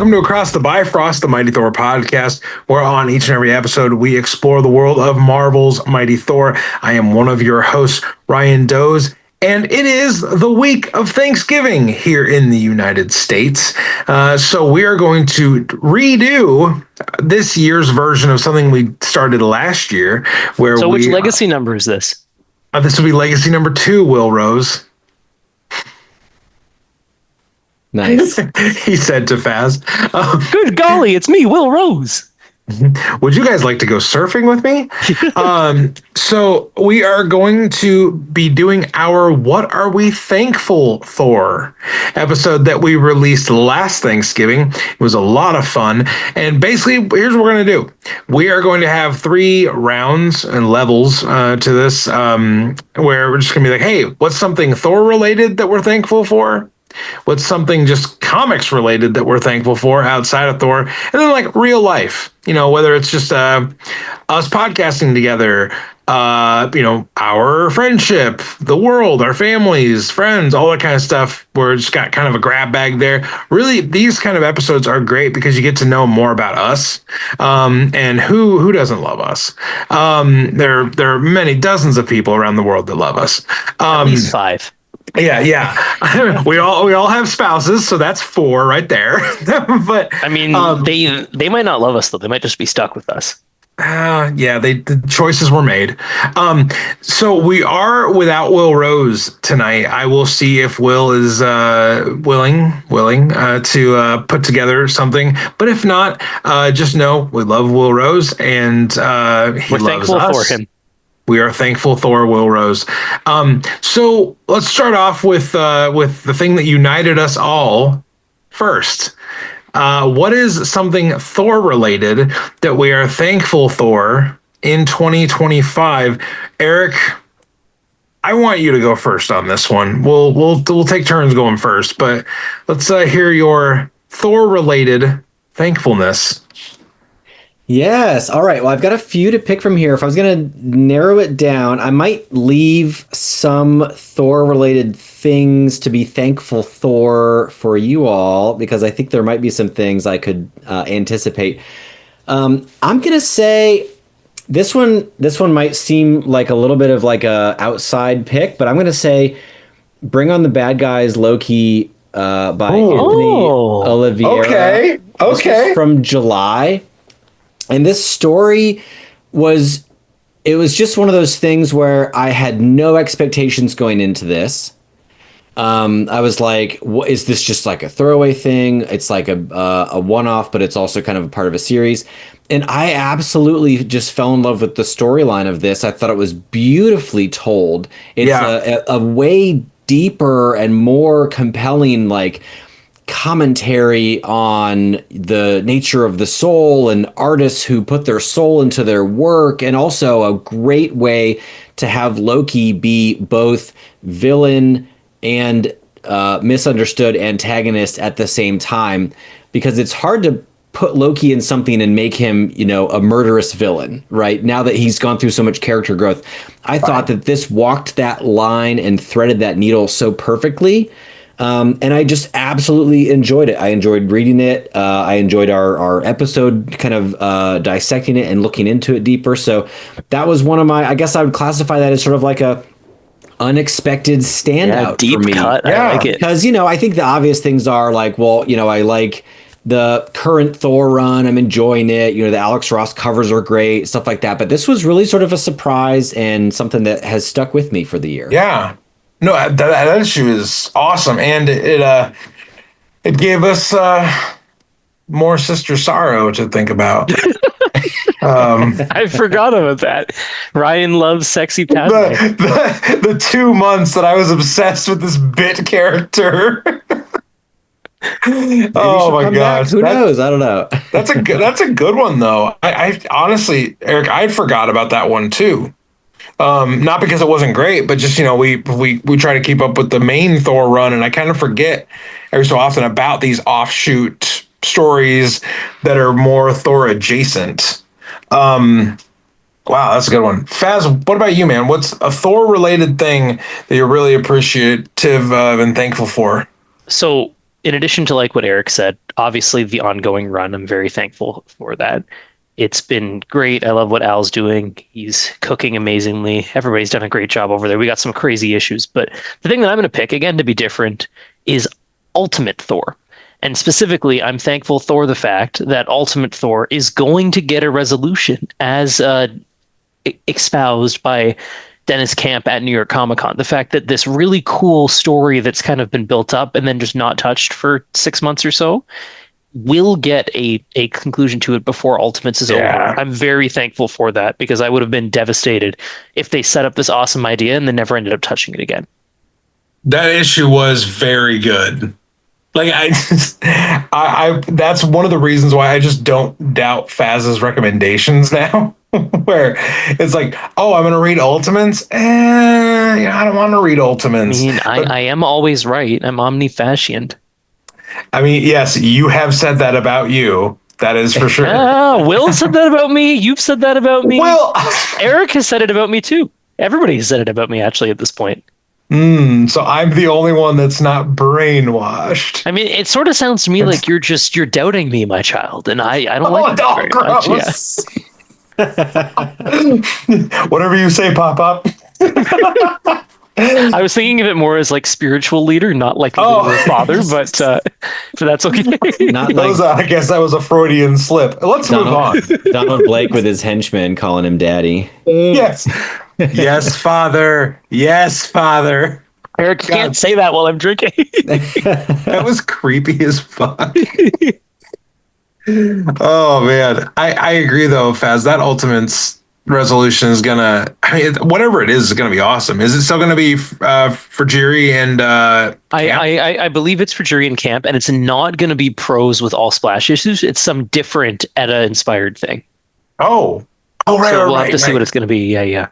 welcome to Across the Bifrost, the Mighty Thor podcast, where on each and every episode we explore the world of Marvel's Mighty Thor. I am one of your hosts, Ryan Doze, and it is the week of Thanksgiving here in the United States. So we are going to redo this year's version of something we started last year. So which legacy number is this? This will be legacy number 2, Will Rose. Nice. He said to Faz. Good golly, it's me, Will Rose. Would you guys like to go surfing with me? So we are going to be doing our What Are We Thankful For episode that we released last Thanksgiving. It was a lot of fun. And basically, here's what we're going to do. We are going to have 3 rounds and levels to this where we're just going to be like, hey, what's something Thor related that we're thankful for? What's something just comics related that we're thankful for outside of Thor? And then like real life, whether it's just us podcasting together, our friendship, the world, our families, friends, all that kind of stuff. We're just got kind of a grab bag there. Really, these kind of episodes are great because you get to know more about us and who doesn't love us. There are many dozens of people around the world that love us. At least 5. Yeah. we all have spouses, so that's 4 right there. But I mean, they might not love us though. They might just be stuck with us. The choices were made. So we are without Will Rose tonight. I will see if Will is willing to put together something. But if not, just know we love Will Rose and he We're loves thankful us. for him. We are thankful Thor, Will Rose. So let's start off with the thing that united us all first. What is something Thor related that we are thankful for in 2025? Eric, I want you to go first on this one. We'll take turns going first, but let's hear your Thor related thankfulness. Yes. All right. Well, I've got a few to pick from here. If I was going to narrow it down, I might leave some Thor-related things to be thankful for you all, because I think there might be some things I could anticipate. I'm going to say this one might seem like a little bit of like a outside pick, but I'm going to say Bring on the Bad Guys Loki by Anthony Oliveira. Okay. From July. And this story was just one of those things where I had no expectations going into this. I was like, what, is this just like a throwaway thing? It's like a one-off, but it's also kind of a part of a series. And I absolutely just fell in love with the storyline of this. I thought it was beautifully told. It's a way deeper and more compelling, like, commentary on the nature of the soul and artists who put their soul into their work, and also a great way to have Loki be both villain and misunderstood antagonist at the same time, because it's hard to put Loki in something and make him, a murderous villain, right? Now that he's gone through so much character growth. I thought that this walked that line and threaded that needle so perfectly. And I just absolutely enjoyed it. I enjoyed reading it. I enjoyed our episode kind of dissecting it and looking into it deeper. So that was one of my, I guess I would classify that as sort of like a unexpected standout deep for me. cut. I like it. Because, I think the obvious things are like, well, I like the current Thor run. I'm enjoying it. The Alex Ross covers are great, stuff like that. But this was really sort of a surprise and something that has stuck with me for the year. Yeah. No, that issue is awesome, and it gave us more Sister Sorrow to think about. I forgot about that. Ryan loves sexy Padme. The 2 months that I was obsessed with this bit character. Oh my gosh! Who knows? I don't know. That's a good one though. I honestly, Eric, I forgot about that one too. Not because it wasn't great, but just, we try to keep up with the main Thor run, and I kind of forget every so often about these offshoot stories that are more Thor adjacent. Wow, that's a good one. Faz, what about you, man? What's a Thor related thing that you're really appreciative of and thankful for? So in addition to like what Eric said, obviously the ongoing run, I'm very thankful for that. It's been great. I love what Al's doing. He's cooking amazingly. Everybody's done a great job over there. We got some crazy issues, but the thing that I'm going to pick again to be different is Ultimate Thor. And specifically, I'm thankful for the fact that Ultimate Thor is going to get a resolution as espoused by Dennis Camp at New York Comic Con. The fact that this really cool story that's kind of been built up and then just not touched for 6 months or so will get a conclusion to it before Ultimates is over. I'm very thankful for that because I would have been devastated if they set up this awesome idea and then never ended up touching it again. That issue was very good. Like I that's one of the reasons why I just don't doubt Faz's recommendations now. Where it's like, oh, I'm going to read Ultimates. I don't want to read Ultimates. I mean, I am always right. I'm omnifascient. I mean, yes, you have said that about you. That is for sure. Will said that about me. You've said that about me. Well, Eric has said it about me too. Everybody has said it about me actually at this point. So I'm the only one that's not brainwashed. I mean, it sort of sounds to me like you're doubting me, my child, and I don't like that very much. Yeah. Whatever you say, Pop Up. I was thinking of it more as like spiritual leader, not like a father, but that's okay. Not like, I guess that was a Freudian slip. Let's move on. Donald Blake with his henchmen calling him daddy. Yes. Yes, father. Yes, father. Eric, you can't say that while I'm drinking. That was creepy as fuck. Oh, man. I agree, though, Faz. That Ultimates resolution is gonna, I mean, whatever it is gonna be awesome. Is it still gonna be for Jiri and I believe it's for Jiri and Camp, and it's not gonna be prose with all splash issues. It's some different Edda inspired thing. Oh, right. So we'll have to see what it's gonna be. Yeah.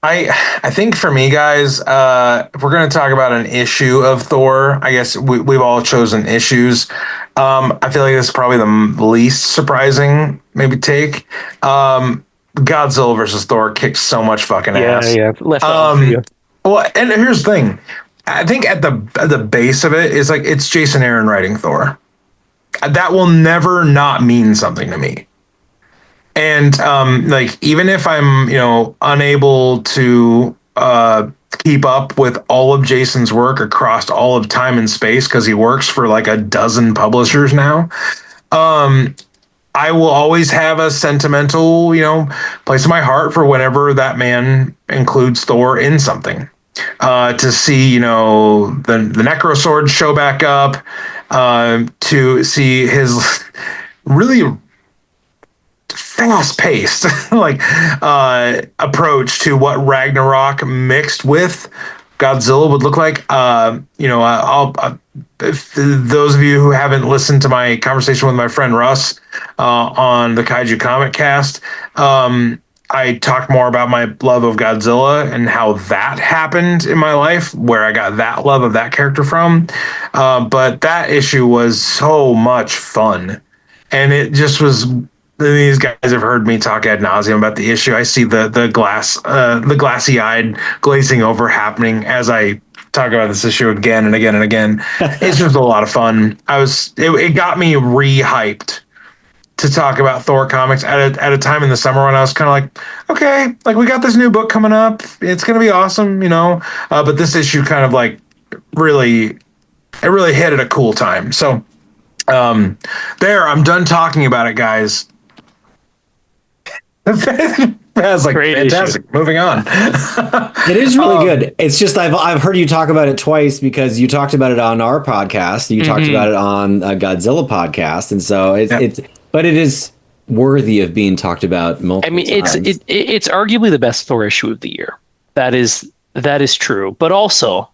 I think for me, guys, if we're gonna talk about an issue of Thor, I guess we've all chosen issues. I feel like this is probably the least surprising maybe take. Godzilla versus Thor kicks so much fucking ass. Yeah. Left off for you. Well, and here's the thing. I think at the base of it is like it's Jason Aaron writing Thor. That will never not mean something to me. And like even if I'm, unable to keep up with all of Jason's work across all of time and space because he works for like a dozen publishers now, I will always have a sentimental, place in my heart for whenever that man includes Thor in something. To see, the Necro Sword show back up, to see his really fast-paced approach to what Ragnarok mixed with Godzilla would look like. If those of you who haven't listened to my conversation with my friend Russ on the Kaiju Comic Cast, I talked more about my love of Godzilla and how that happened in my life, where I got that love of that character from. But that issue was so much fun, and it just was. These guys have heard me talk ad nauseum about the issue. I see the glassy-eyed glazing over happening as I talk about this issue again and again and again. It's just a lot of fun. It got me re-hyped to talk about Thor comics at a time in the summer when I was kind of like, okay, like we got this new book coming up. It's gonna be awesome, But this issue kind of like really hit at a cool time. So I'm done talking about it, guys. That's like great fantastic. Issue. Moving on. It is really good. It's just I've heard you talk about it twice because you talked about it on our podcast. You talked about it on a Godzilla podcast, and so but it is worthy of being talked about multiple times. It's arguably the best Thor issue of the year. That is true. But also,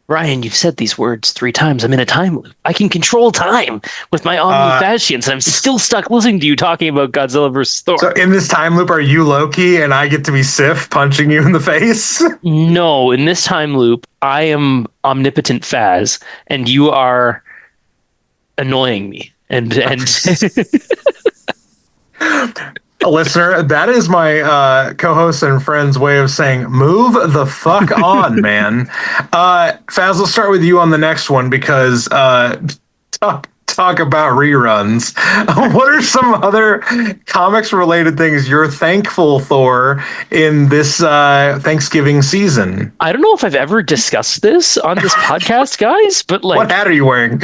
Ryan, you've said these words 3 times. I'm in a time loop. I can control time with my omnifascience, and I'm still stuck listening to you talking about Godzilla versus Thor. So in this time loop, are you Loki and I get to be Sif punching you in the face? No, in this time loop, I am omnipotent Faz, and you are annoying me. And Listener, that is my co-host and friend's way of saying move the fuck on, man. Faz, let's start with you on the next one because talk about reruns. What are some other comics related things you're thankful for in this Thanksgiving season? I don't know if I've ever discussed this on this podcast, guys, but like, What hat are you wearing?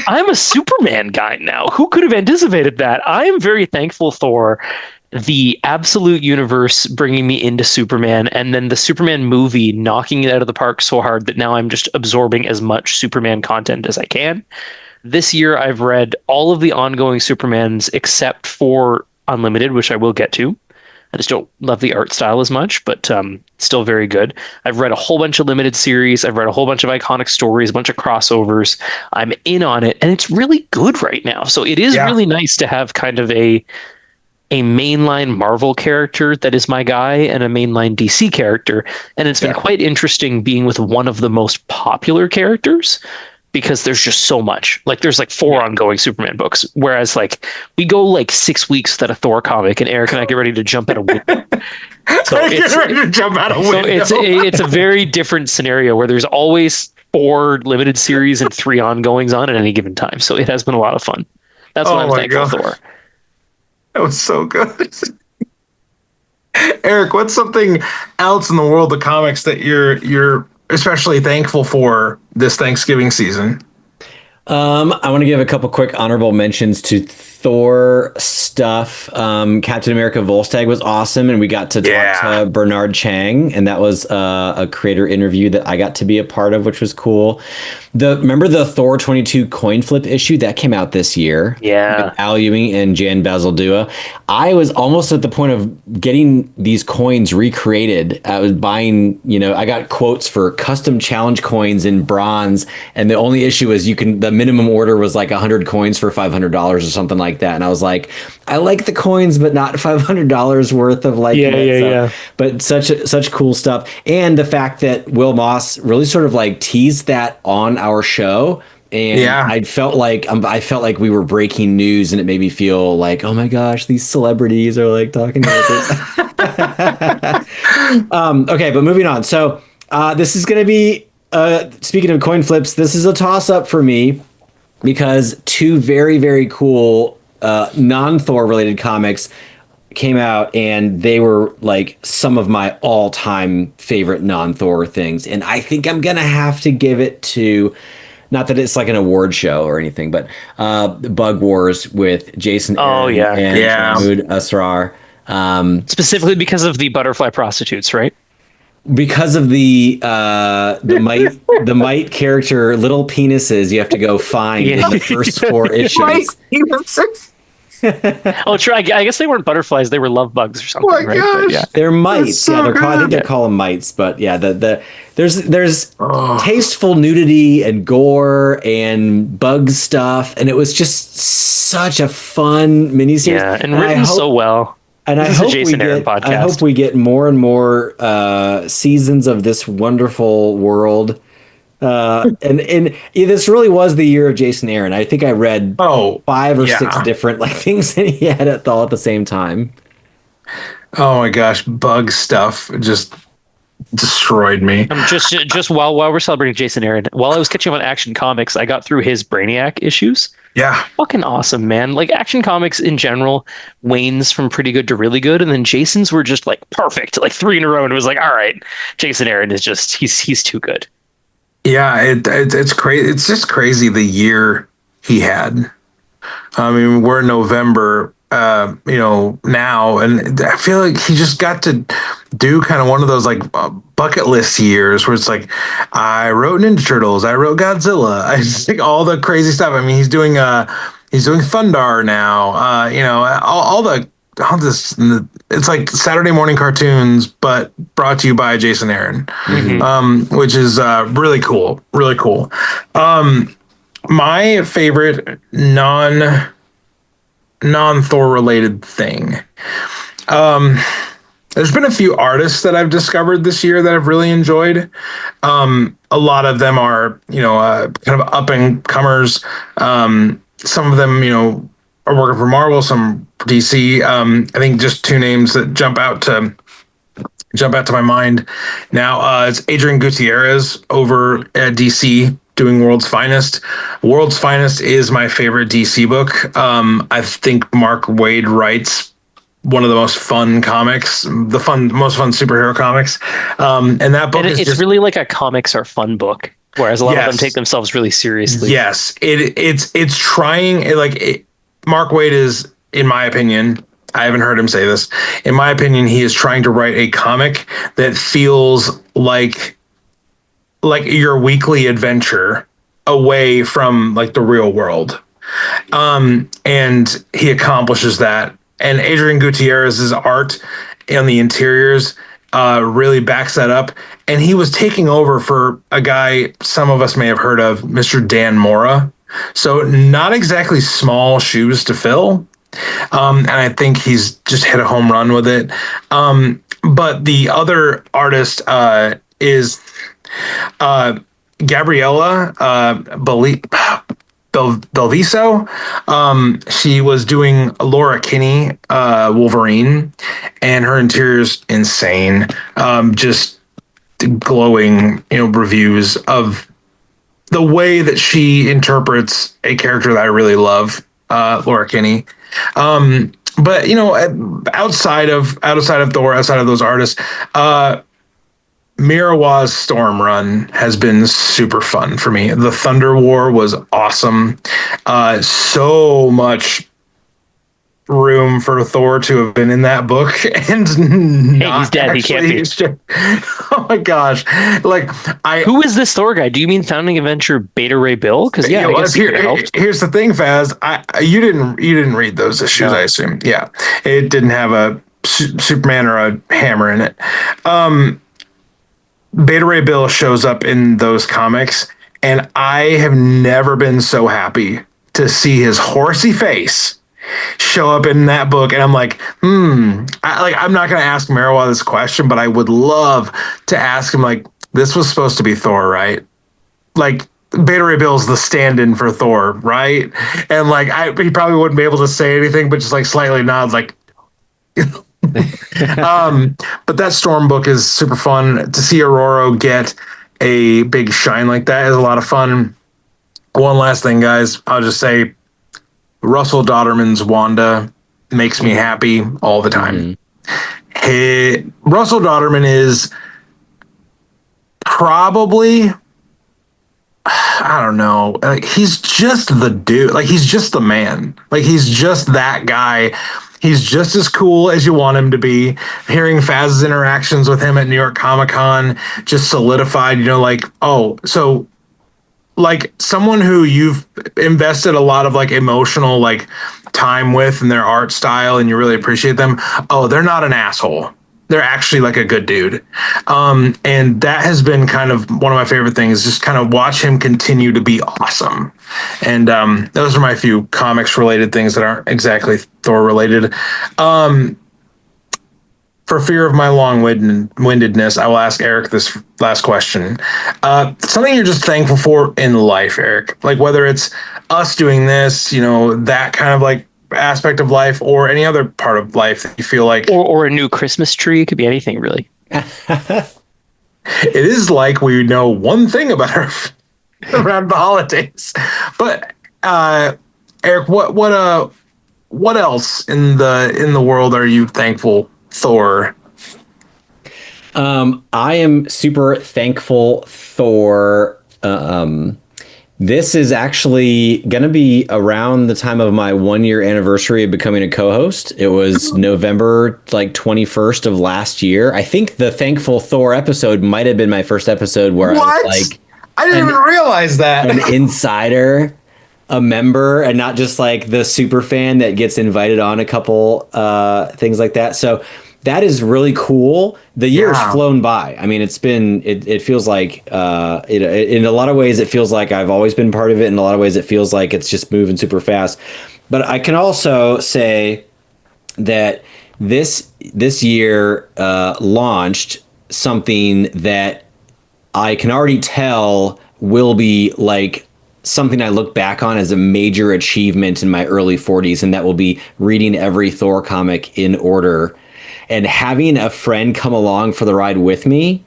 I'm a Superman guy now. Who could have anticipated that? I am very thankful for the absolute universe bringing me into Superman, and then the Superman movie knocking it out of the park so hard that now I'm just absorbing as much Superman content as I can. This year, I've read all of the ongoing Supermans except for Unlimited, which I will get to. I just don't love the art style as much, but still very good. I've read a whole bunch of limited series. I've read a whole bunch of iconic stories, a bunch of crossovers. I'm in on it, and it's really good right now. So it is really nice to have kind of a mainline Marvel character that is my guy and a mainline DC character. And it's been quite interesting being with one of the most popular characters, because there's just so much. Like there's like 4 ongoing Superman books, whereas like we go like 6 weeks without a Thor comic, and Eric and I get ready to jump out a window. So it's a very different scenario where there's always 4 limited series and 3 ongoings on at any given time. So it has been a lot of fun. That's what I'm thankful for. That was so good. Eric, what's something else in the world of comics that you're especially thankful for this Thanksgiving season? I want to give a couple quick honorable mentions to Thor stuff. Captain America Volstagg was awesome, and we got to talk to Bernard Chang, and that was a creator interview that I got to be a part of, which was cool. Remember the Thor 22 coin flip issue that came out this year? Yeah. With Al Ewing and Jan Bazaldua. I was almost at the point of getting these coins recreated. I was buying, I got quotes for custom challenge coins in bronze, and the only issue was the minimum order was like 100 coins for $500 or something like that. And I was like, I like the coins, but not $500 worth of like, but such cool stuff. And the fact that Will Moss really sort of like teased that on our show. And I felt like we were breaking news, and it made me feel like, oh my gosh, these celebrities are like talking about this. Okay, but moving on. So this is going to be, speaking of coin flips, this is a toss up for me because 2 very, very cool non-Thor related comics came out, and they were like some of my all-time favorite non-Thor things. And I think I'm going to have to give it to, not that it's like an award show or anything, but Bug Wars with Jason Aaron and Mahmoud Asrar. Specifically because of the butterfly prostitutes, right? Because of the Mite character, little penises you have to go find in the first 4 issues. Oh, true. I guess they weren't butterflies; they were love bugs or something, right? But, they're mites. So I think they call them mites. But yeah, there's tasteful nudity and gore and bug stuff, and it was just such a fun miniseries. Yeah, and written so well. And I hope we get more and more seasons of this wonderful world. And this really was the year of Jason Aaron. I think I read 5 or 6 different like things that he had all at the same time. Oh my gosh, bug stuff just destroyed me. Just while we're celebrating Jason Aaron, while I was catching up on Action Comics, I got through his Brainiac issues. Yeah. Fucking awesome, man. Like Action Comics in general wanes from pretty good to really good, and then Jason's were just like perfect, like 3 in a row, and it was like, all right, Jason Aaron is just he's too good. Yeah, it's crazy. It's just crazy the year he had. I mean, we're in November, now, and I feel like he just got to do kind of one of those like bucket list years where it's like, I wrote Ninja Turtles, I wrote Godzilla, I just like all the crazy stuff. I mean, he's doing Thundar now. All this, it's like Saturday morning cartoons, but brought to you by Jason Aaron, which is really cool. Really cool. My favorite non-Thor related thing. There's been a few artists that I've discovered this year that I've really enjoyed. A lot of them are, kind of up and comers. Some of them, are working for Marvel, some for DC. I think just two names that jump out to my mind now. It's Adrian Gutierrez over at DC doing World's Finest. World's Finest is my favorite DC book. I think Mark Waid writes one of the most fun comics, most fun superhero comics. And that book And is it's just really like a comics are fun book, whereas a lot of them yes, take themselves really seriously. yes. It's trying Mark Waid is, in my opinion, I haven't heard him say this. In my opinion, he is trying to write a comic that feels like your weekly adventure away from like the real world. And he accomplishes that. And Adrian Gutierrez's art and the interiors really backs that up. And he was taking over for a guy some of us may have heard of, Mr. Dan Mora. So not exactly small shoes to fill. And I think he's just hit a home run with it. But the other artist is Gabriella Belviso. She was doing Laura Kinney, Wolverine, and her interior's insane. Just glowing, reviews of the way that she interprets a character that I really love, Laura Kinney. But outside of Thor, outside of those artists, Mirawa's Storm Run has been super fun for me. The Thunder War was awesome. So much room for Thor to have been in that book, and Hey, he's dead. He can't be. Oh my gosh! Who is this Thor guy? Do you mean Founding Adventure Beta Ray Bill? Because I guess he could have helped. Here's the thing, Faz. You didn't read those issues, no. I assume. Yeah, it didn't have a Superman or a hammer in it. Beta Ray Bill shows up in those comics, and I have never been so happy to see his horsey face show up in that book. And I'm like, I'm not going to ask Marawa this question, but I would love to ask him, like, this was supposed to be Thor, right? Like, Beta Ray Bill's the stand-in for Thor, right? And he probably wouldn't be able to say anything, but just like slightly nods, like. But that Storm book is super fun. To see Aurora get a big shine like that is a lot of fun. One last thing, guys, I'll just say Russell Dodderman's Wanda makes me happy all the time. Russell Dodderman is probably, I don't know, he's just the dude. Like, he's just the man. Like, he's just that guy. He's just as cool as you want him to be. Hearing Faz's interactions with him at New York Comic Con just solidified, someone who you've invested a lot of emotional time with and their art style, and you really appreciate them. Oh, they're not an asshole. They're actually a good dude. And that has been kind of one of my favorite things, just kind of watch him continue to be awesome. And those are my few comics related things that aren't exactly Thor related. For fear of my long-windedness, I will ask Eric this last question. Something you're just thankful for in life, Eric, like whether it's us doing this, that kind of aspect of life, or any other part of life that you feel like, or a new Christmas tree. It could be anything, really. It is like we know one thing about her around the holidays. But Eric, what else in the world are you thankful for? I am super thankful for this is actually going to be around the time of my 1-year anniversary of becoming a co-host. It was November 21st of last year. I think the Thankful Thor episode might have been my first episode where I was I didn't even realize that. An insider, a member, and not just the super fan that gets invited on a couple things like that. So that is really cool. The year's flown by. I mean, it feels like, in a lot of ways, it feels like I've always been part of it. In a lot of ways, it feels like it's just moving super fast. But I can also say that this year launched something that I can already tell will be something I look back on as a major achievement in my early 40s, and that will be reading every Thor comic in order. And having a friend come along for the ride with me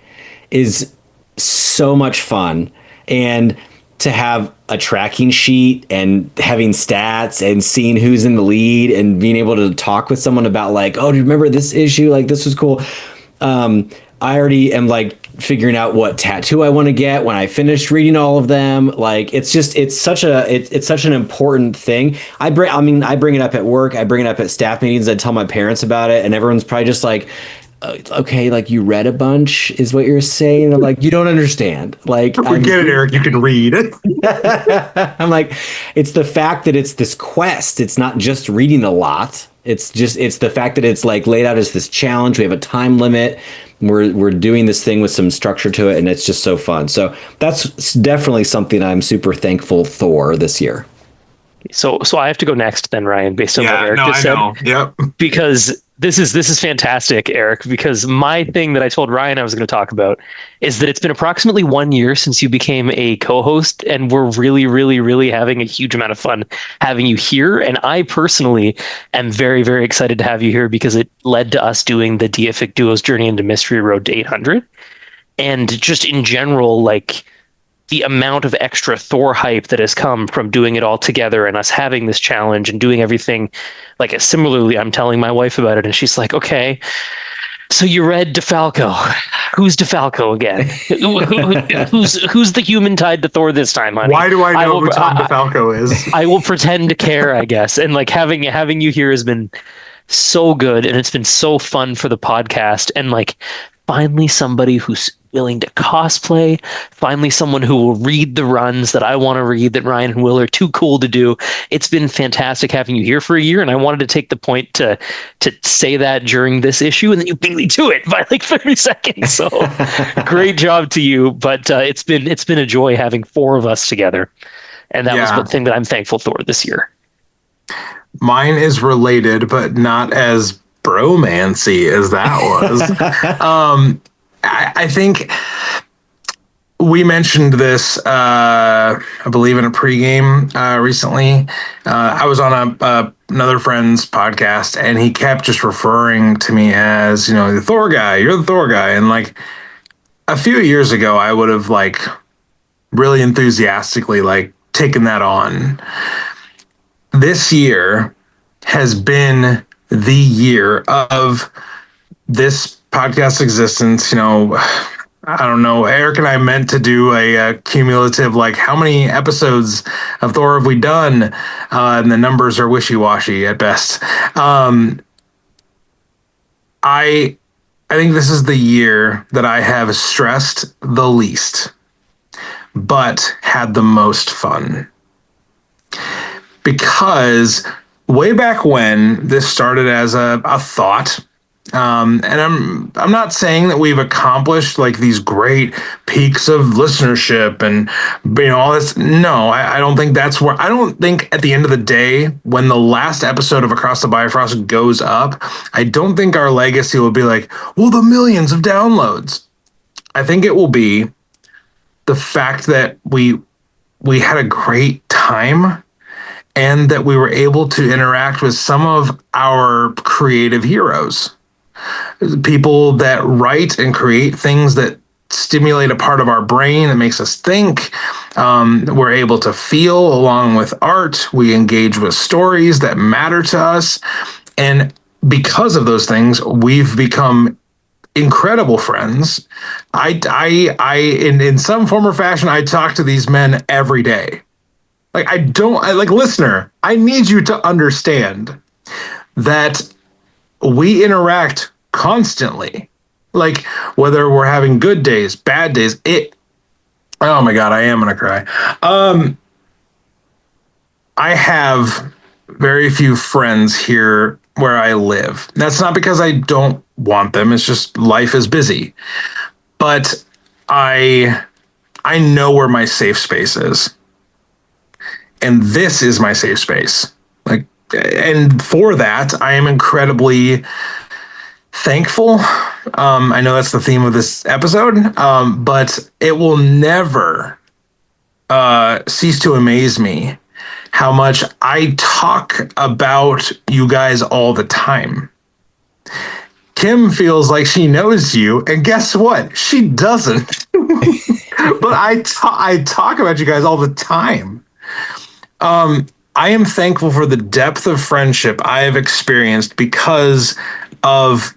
is so much fun. And to have a tracking sheet and having stats and seeing who's in the lead and being able to talk with someone about like, oh, do you remember this issue? Like this was cool. I already am like figuring out what tattoo I want to get when I finish reading all of them. Like it's such an important thing. I bring it up at work. I bring it up at staff meetings. I tell my parents about it, and everyone's probably just like, okay, like you read a bunch is what you're saying. And I'm like, you don't understand. Like, We get it, Eric. You can read. I'm like, it's the fact that it's this quest. It's not just reading a lot. It's the fact that it's like laid out as this challenge. We have a time limit. We're doing this thing with some structure to it, and it's just so fun. So that's definitely something I'm super thankful for this year. So I have to go next then, Ryan, based on what Eric just said. Know. Yep. Because this is fantastic, Eric, because my thing that I told Ryan I was going to talk about is that it's been approximately 1 year since you became a co-host, and we're really, really, really having a huge amount of fun having you here. And I personally am very, very excited to have you here because it led to us doing the Deific Duo's Journey into Mystery Road to 800. And just in general, like the amount of extra Thor hype that has come from doing it all together and us having this challenge and doing everything like similarly, I'm telling my wife about it and she's like, okay, so you read DeFalco. Who's DeFalco again? who's the human tied to Thor this time, honey? Why do I know who Tom DeFalco is? I will pretend to care, I guess. And like having you here has been so good, and it's been so fun for the podcast. And like finally somebody who's willing to cosplay, finally someone who will read the runs that I want to read that Ryan and Will are too cool to do. It's been fantastic having you here for a year, and I wanted to take the point to say that during this issue, and then you beat me to it by like 30 seconds. So great job to you. But it's been a joy having four of us together, and that was the thing that I'm thankful for this year. Mine is related, but not as bromancy as that was. I think we mentioned this, I believe, in a pregame recently. I was on another friend's podcast, and he kept just referring to me as, the Thor guy. You're the Thor guy. And like a few years ago, I would have like really enthusiastically like taken that on. This year has been the year of this podcast existence. I don't know. Eric and I meant to do a cumulative, like, how many episodes of Thor have we done? And the numbers are wishy-washy at best. I think this is the year that I have stressed the least, but had the most fun. Because way back when this started as a thought, and I'm not saying that we've accomplished like these great peaks of listenership and all this. No, I don't think that's where. I don't think at the end of the day, when the last episode of Across the Bifrost goes up, I don't think our legacy will be like, well, the millions of downloads. I think it will be the fact that we had a great time, and that we were able to interact with some of our creative heroes, people that write and create things that stimulate a part of our brain that makes us think. We're able to feel along with art. We engage with stories that matter to us. And because of those things, we've become incredible friends. In some form or fashion, I talk to these men every day. Listener, I need you to understand that we interact constantly. Like, whether we're having good days, bad days, oh my God, I am going to cry. I have very few friends here where I live. That's not because I don't want them. It's just life is busy. But I know where my safe space is. And this is my safe space. And for that, I am incredibly thankful. I know that's the theme of this episode, but it will never cease to amaze me how much I talk about you guys all the time. Kim feels like she knows you, and guess what? She doesn't. But I talk about you guys all the time. I am thankful for the depth of friendship I have experienced of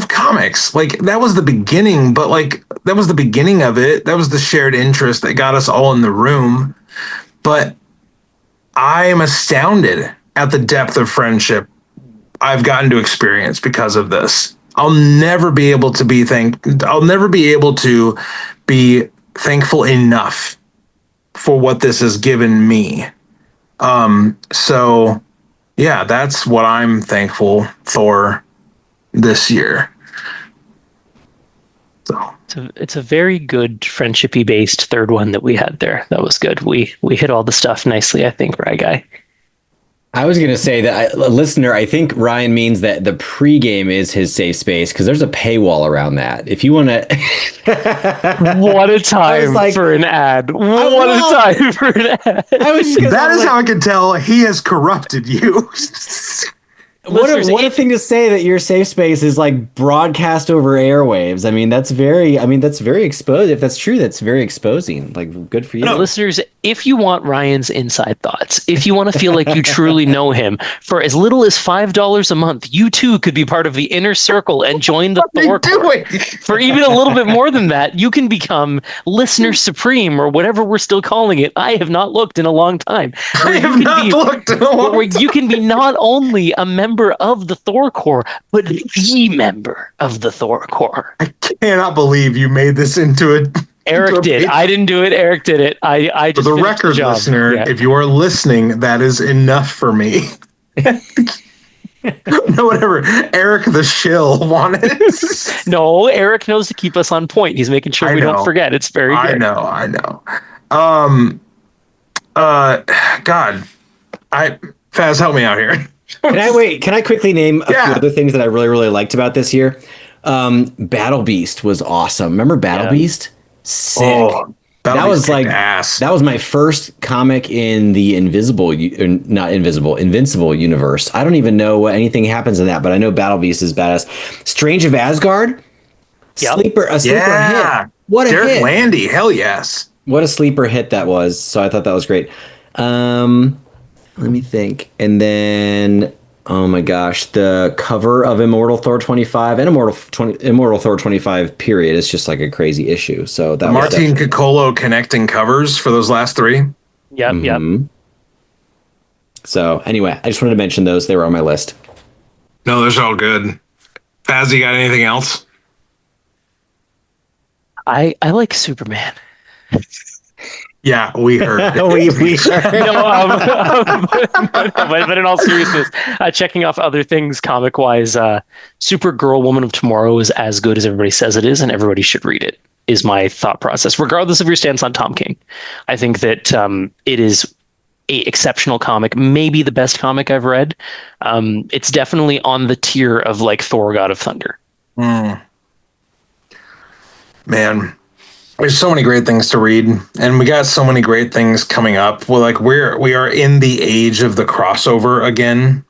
comics. Like that was the beginning, but like that was the beginning of it. That was the shared interest that got us all in the room. But I am astounded at the depth of friendship I've gotten to experience because of this. I'll never be able to be thankful enough for what this has given me. So yeah, that's what I'm thankful for this year. So It's a very good friendshipy based third one that we had there. That was good. We hit all the stuff nicely, I think, Rye Guy. I was going to say that, listener, I think Ryan means that the pregame is his safe space because there's a paywall around that. If you want to. What a time for an ad. What a time for an ad. That is how I can tell he has corrupted you. What a thing to say that your safe space is like broadcast over airwaves. I mean, that's very exposed. If that's true, that's very exposing. Like, good for you. Listeners, if you want Ryan's inside thoughts, if you want to feel like you truly know him, for as little as $5 a month, you too could be part of the inner circle and join the Thor Corps. For even a little bit more than that, you can become Listener Supreme or whatever we're still calling it. I have not looked in a long time. I have not looked in a long time. Where you can be not only a member of the Thor Corps, but the member of the Thor Corps. I cannot believe you made this into a. Eric did. I didn't do it. Eric did it. I just. For the record, listener, if you are listening, that is enough for me. No, whatever. Eric the shill wanted. No, Eric knows to keep us on point. He's making sure we don't forget. It's very good. I know. God, Faz, help me out here. Can I quickly name a few other things that I really, really liked about this year? Battle Beast was awesome. Remember Battle Beast? Sick. Oh, that was like ass. That was my first comic in the Invincible universe. I don't even know what anything happens in that, but I know Battle Beast is badass. Strange of Asgard, sleeper hit. What a Derek hit! Landy, hell yes. What a sleeper hit that was. So I thought that was great. Let me think. And then, oh my gosh, the cover of Immortal Thor 25 and Immortal Thor 25 period is just like a crazy issue. So that Martin Coccolo connecting covers for those last three. Yep. So anyway, I just wanted to mention those. They were on my list. No, those are all good. Faz, you got anything else? I like Superman. Yeah, we heard. we heard. No, but in all seriousness, checking off other things comic-wise, Supergirl Woman of Tomorrow is as good as everybody says it is, and everybody should read it, is my thought process, regardless of your stance on Tom King. I think that it is an exceptional comic, maybe the best comic I've read. It's definitely on the tier of like Thor, God of Thunder. Man. There's so many great things to read, and we got so many great things coming up. Well, like we are in the age of the crossover again,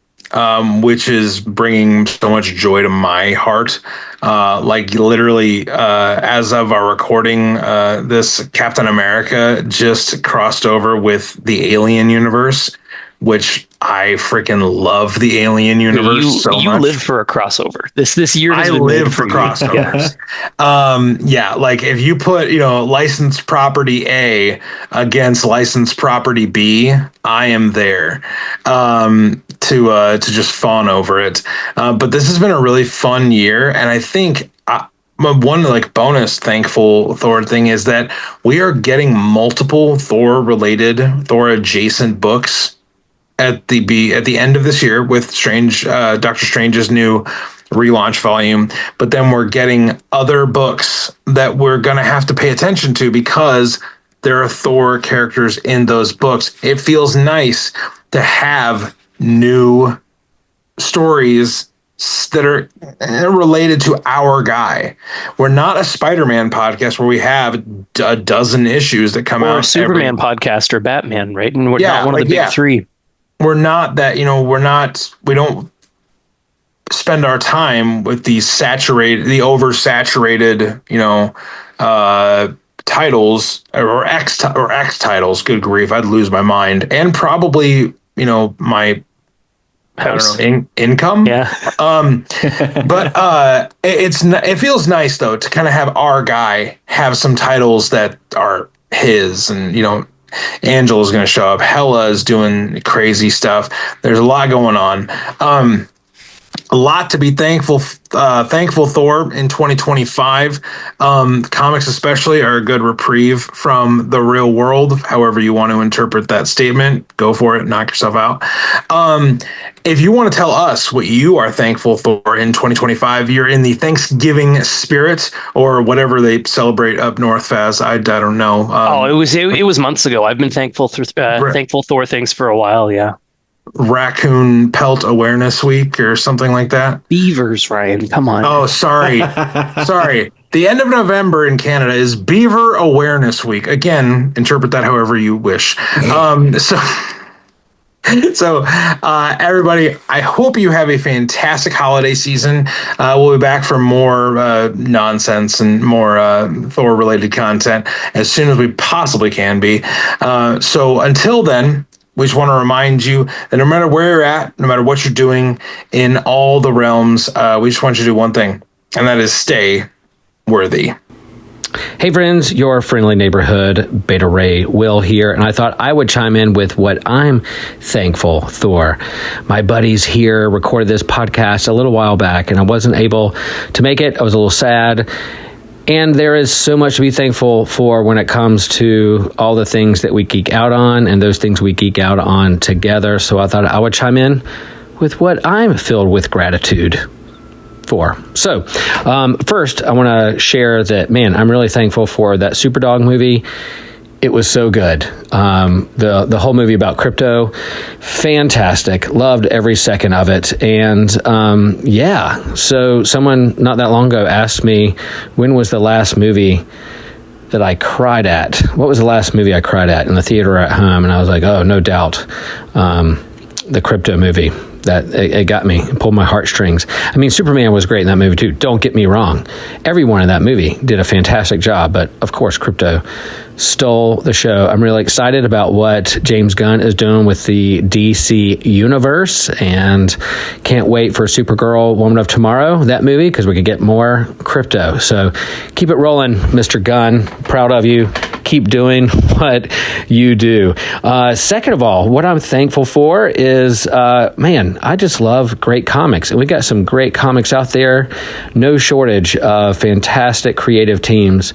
which is bringing so much joy to my heart. Like literally, as of our recording, this Captain America just crossed over with the Alien universe, which I freaking love the Alien universe so much. You live for a crossover. This year has been live for crossovers. Like if you put, licensed property A against licensed property B, I am there to just fawn over it. But this has been a really fun year, and I think one like bonus thankful Thor thing is that we are getting multiple Thor adjacent books at the end of this year with Doctor Strange's new relaunch volume, but then we're getting other books that we're going to have to pay attention to because there are Thor characters in those books. It feels nice to have new stories that are related to our guy. We're not a Spider-Man podcast where we have a dozen issues that come out. Or a Superman podcast or Batman, right? And we're Yeah, not one of the big three. We're not that, we don't spend our time with the oversaturated, titles or X titles. Good grief, I'd lose my mind, and probably my House. Income. Yeah. But it feels nice though to kind of have our guy have some titles that are his, and Angela's going to show up. Hela is doing crazy stuff. There's a lot going on. A lot to be thankful Thor in 2025. Comics especially are a good reprieve from the real world. However you want to interpret that statement, go for it. Knock yourself out. If you want to tell us what you are thankful for in 2025, you're in the Thanksgiving spirit or whatever they celebrate up north as. I don't know. It was months ago. I've been thankful Thor things for a while. Yeah. Raccoon Pelt Awareness Week or something like that. Beavers, Ryan. Come on. Oh, sorry. Sorry. The end of November in Canada is Beaver Awareness Week. Again, interpret that however you wish. So everybody, I hope you have a fantastic holiday season. We'll be back for more nonsense and more Thor-related content as soon as we possibly can be. So until then, we just want to remind you that no matter where you're at, no matter what you're doing in all the realms, we just want you to do one thing, and that is stay worthy. Hey friends, your friendly neighborhood Beta Ray Will here, and I thought I would chime in with what I'm thankful for. My buddies here recorded this podcast a little while back, and I wasn't able to make it. I was a little sad. And there is so much to be thankful for when it comes to all the things that we geek out on and those things we geek out on together. So I thought I would chime in with what I'm filled with gratitude for. So first, I want to share that, man, I'm really thankful for that Superdog movie. It was so good. The whole movie about crypto, fantastic. Loved every second of it. And so someone not that long ago asked me, when was the last movie that I cried at? What was the last movie I cried at in the theater or at home? And I was like, oh, no doubt, the crypto movie. That it got me, it pulled my heartstrings. I mean, Superman was great in that movie too. Don't get me wrong. Everyone in that movie did a fantastic job, but of course, crypto stole the show. I'm really excited about what James Gunn is doing with the DC universe, and can't wait for Supergirl, Woman of Tomorrow, that movie, because we could get more crypto. So keep it rolling, Mr. Gunn. Proud of you. Keep doing what you do. Second of all, what I'm thankful for is, I just love great comics. And we got some great comics out there. No shortage of fantastic creative teams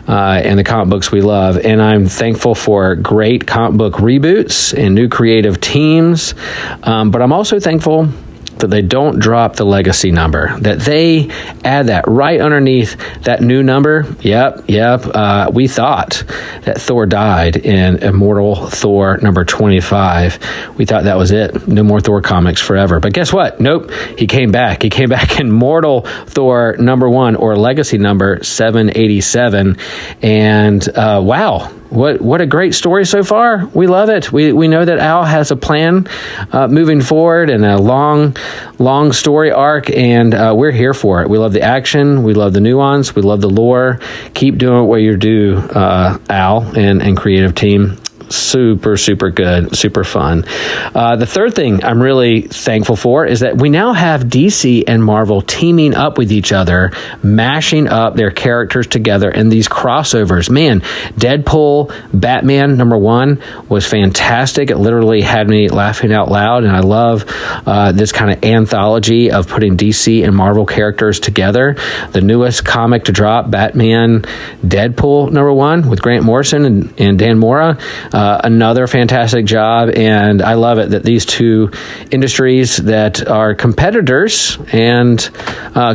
and the comic books we love. And I'm thankful for great comic book reboots and new creative teams. But I'm also thankful that they don't drop the legacy number, that they add that right underneath that new number. Yep. We thought that Thor died in Immortal Thor number 25. We thought that was it. No more Thor comics forever. But guess what? Nope. He came back. He came back in Mortal Thor number 1, or legacy number 787. And wow. What a great story so far. We love it. We know that Al has a plan moving forward and a long story arc, and we're here for it. We love the action. We love the nuance. We love the lore. Keep doing what you do, Al and creative team. Super, super good, super fun. The third thing I'm really thankful for is that we now have DC and Marvel teaming up with each other, mashing up their characters together in these crossovers. Man, Deadpool, Batman number 1 was fantastic. It literally had me laughing out loud, and I love this kind of anthology of putting DC and Marvel characters together. The newest comic to drop, Batman, Deadpool number 1 with Grant Morrison and Dan Mora. another fantastic job. And I love it that these two industries that are competitors and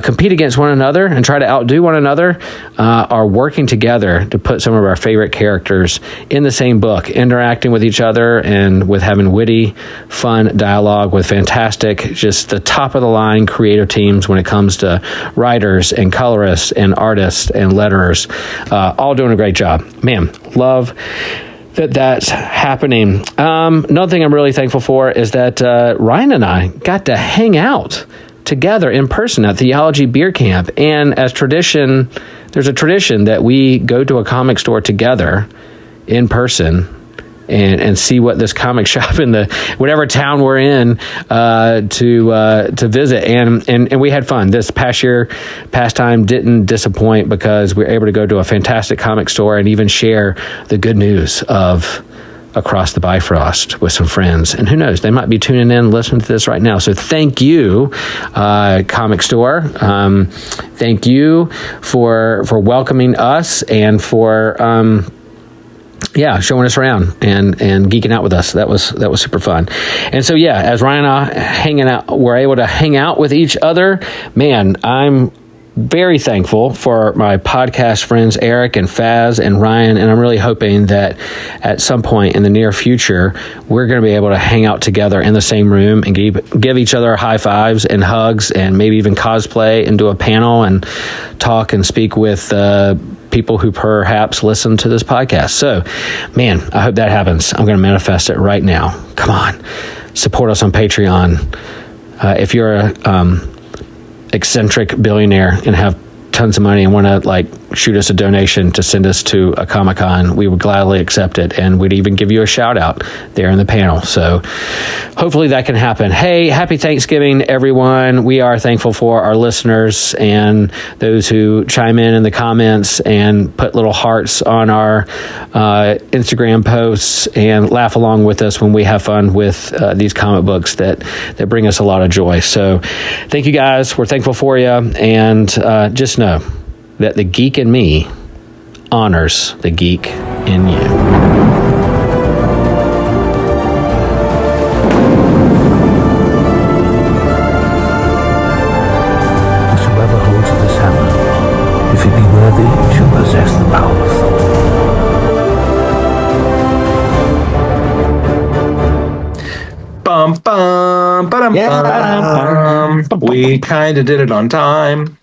compete against one another and try to outdo one another are working together to put some of our favorite characters in the same book, interacting with each other and with having witty, fun dialogue with fantastic, just the top of the line creative teams when it comes to writers and colorists and artists and letterers, all doing a great job. Man, love that's happening. Another thing I'm really thankful for is that Ryan and I got to hang out together in person at Theology Beer Camp. And as tradition, there's a tradition that we go to a comic store together in person and see what this comic shop in the whatever town we're in to visit, and we had fun. This past time didn't disappoint because we were able to go to a fantastic comic store and even share the good news of Across the Bifrost with some friends. And who knows, they might be tuning in, listening to this right now. So thank you, comic store. Thank you for welcoming us and for showing us around and geeking out with us. That was super fun. And so, as Ryan and I we're able to hang out with each other, man, I'm very thankful for my podcast friends, Eric and Faz and Ryan. And I'm really hoping that at some point in the near future, we're going to be able to hang out together in the same room and give each other high fives and hugs and maybe even cosplay and do a panel and talk and speak with people who perhaps listen to this podcast. So, man, I hope that happens. I'm going to manifest it right now. Come on, support us on Patreon. If you're a eccentric billionaire and have tons of money and want to shoot us a donation to send us to a Comic-Con, we would gladly accept it, and we'd even give you a shout out there in the panel. So hopefully that can happen. Hey, happy Thanksgiving, everyone. We are thankful for our listeners and those who chime in the comments and put little hearts on our Instagram posts and laugh along with us when we have fun with these comic books that bring us a lot of joy. So thank you guys. We're thankful for you, and just know that the geek in me honors the geek in you. Whosoever holds this hammer, if he be worthy, shall possess the power of Thor. Bum, bum, ba-dum, bum. We kind of did it on time.